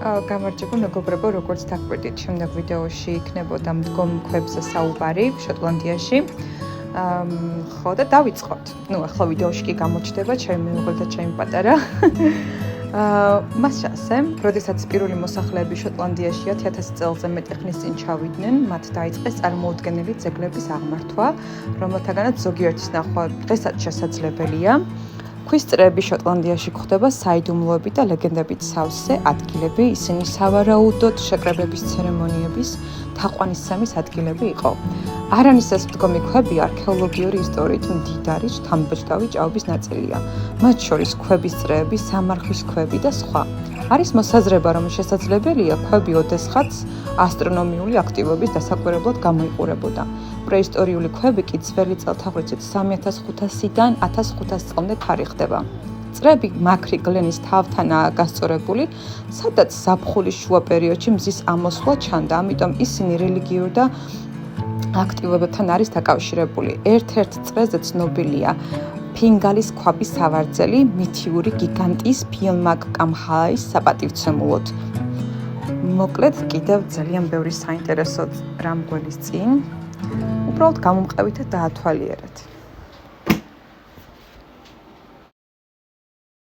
გამარჯობა მეგობრებო, როგორც დაგვირდით, შემდეგ ვიდეოში იქნებოდა მდგომ ქვებზე საუბარი შოტლანდიაში. ხო და დავიწყოთ. ახლა ვიდეოში კი გამოჩნდება ჩემი მეუღლე და ჩემი პატარა. მას ჩანსე, როდესაც პირველი მოსახლეები შოტლანდიაშია 1000 წელზე მეტი ხნის წინ ჩავიდნენ, მათ დაიწყეს წარმოუდგენელი ძეგლების აღმართვა, რომელთაგანაც ზოგიერთის ნახვა დღესაც შესაძლებელია. ქვის წრეები შოტლანდიაში გვხვდება საიდუმლოები და ლეგენდებით სავსე ადგილები, ისინი სავარაუდოდ შეკრებების ცერემონიების თაყვანისცემის ადგილები იყო. არანის ეს მდგომი ქვები არქეოლოგიური ისტორიით მდიდარი შთამბეჭდავი ჭაობის ნაწილია, მათ შორის ქვების წრეები, სამარხვის ქვები და სხვა. არის მოსაზრება, რომ შესაძლებელია ქვები ოდესღაც ასტრონომიული აქტივობის დასაკვირებლად გამოიყურებოდა. პრეისტორიული ქვები კი ძველი წელთაღრიცხვით 3500-დან 1500 წლამდე თარიღდება. წრეები მაქრი გლენის თავთანაა გასწორებული, სადაც ზაფხულის შუა პერიოდში მზის ამოსვლა ჩანდა, ამიტომ ისინი რელიგიურ და აქტივობებთან არის დაკავშირებული. ერთ-ერთ წრეზე ცნობილია ფინგალის ქვაბის სავარძელი მითიური გიგანტის ფილმაკ-კამჰაის საპატივცემულოდ. მოკლედ, კიდევ ძალიან ბევრი საინტერესო რამ გველის წინ. უბრალოდ გამომყევით და დაათვალიერეთ.